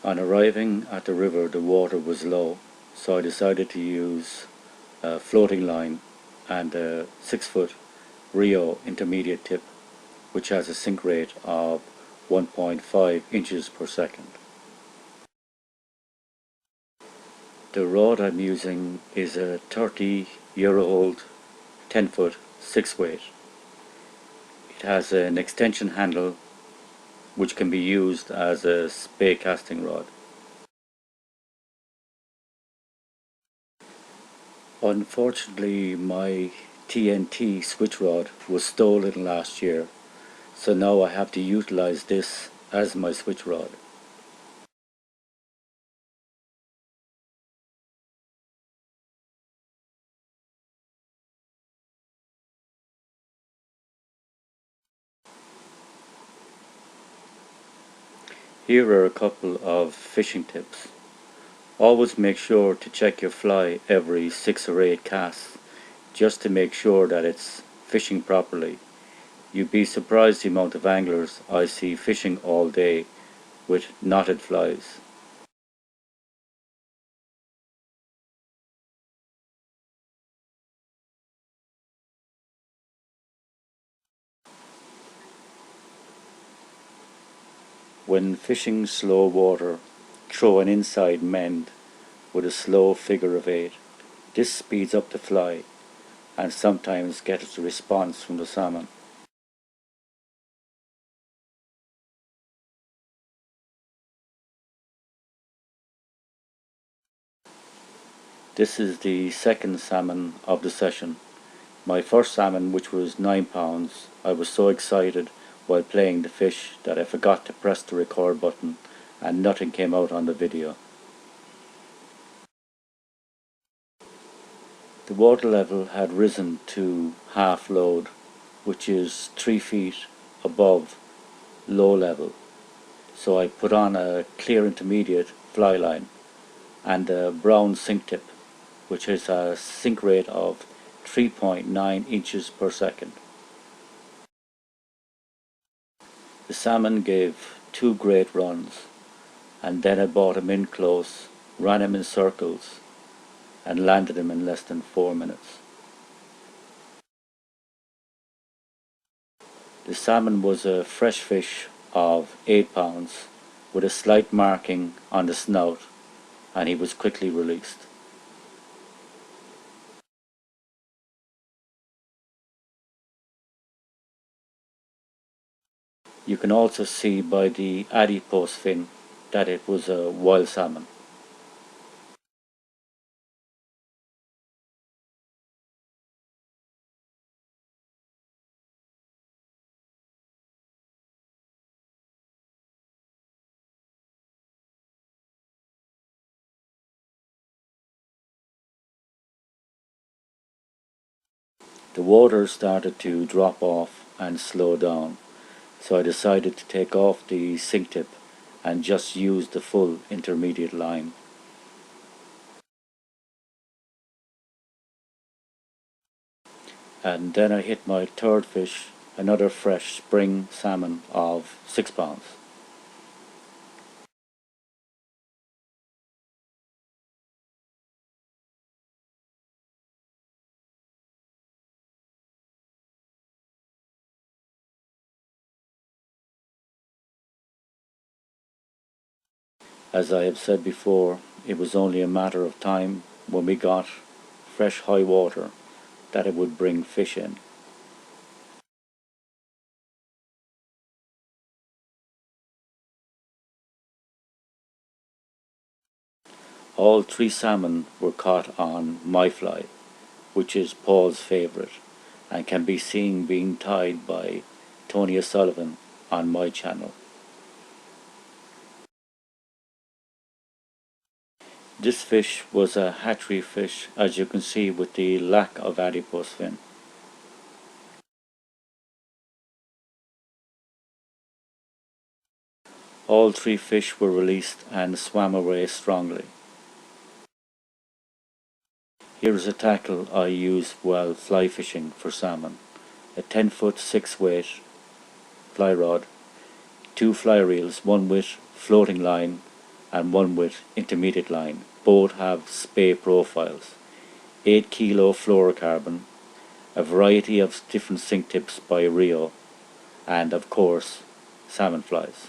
On arriving at the river, the water was low, so I decided to use a floating line and a 6-foot Rio intermediate tip, which has a sink rate of 1.5 inches per second. The rod I'm using is a 30-year-old 10-foot 6-weight. It has an extension handle which can be used as a spey casting rod. Unfortunately, my TNT switch rod was stolen last year, so now I have to utilize this as my switch rod. Here are a couple of fishing tips. Always make sure to check your fly every 6 or 8 casts, just to make sure that it's fishing properly. You'd be surprised the amount of anglers I see fishing all day with knotted flies. When fishing slow water, throw an inside mend with a slow figure of 8. This speeds up the fly and sometimes gets a response from the salmon. This is the second salmon of the session. My first salmon, which was 9 pounds, I was so excited while playing the fish that I forgot to press the record button and nothing came out on the video. The water level had risen to half load, which is 3 feet above low level. So I put on a clear intermediate fly line and a brown sink tip, which has a sink rate of 3.9 inches per second. The salmon gave 2 great runs, and then I brought him in close, ran him in circles, and landed him in less than 4 minutes. The salmon was a fresh fish of 8 pounds with a slight marking on the snout, and he was quickly released. You can also see by the adipose fin that it was a wild salmon. The water started to drop off and slow down, so I decided to take off the sink tip and just use the full intermediate line. And then I hit my third fish, another fresh spring salmon of 6 pounds. As I have said before, it was only a matter of time when we got fresh high water that it would bring fish in. All 3 salmon were caught on my fly, which is Paul's favourite, and can be seen being tied by Tony O'Sullivan on my channel. This fish was a hatchery fish, as you can see with the lack of adipose fin. All 3 fish were released and swam away strongly. Here is a tackle I use while fly fishing for salmon. A 10-foot 6-weight fly rod, 2 fly reels, one with floating line and one with intermediate line. Both have spey profiles, 8 kilo fluorocarbon, a variety of different sink tips by Rio, and of course salmon flies.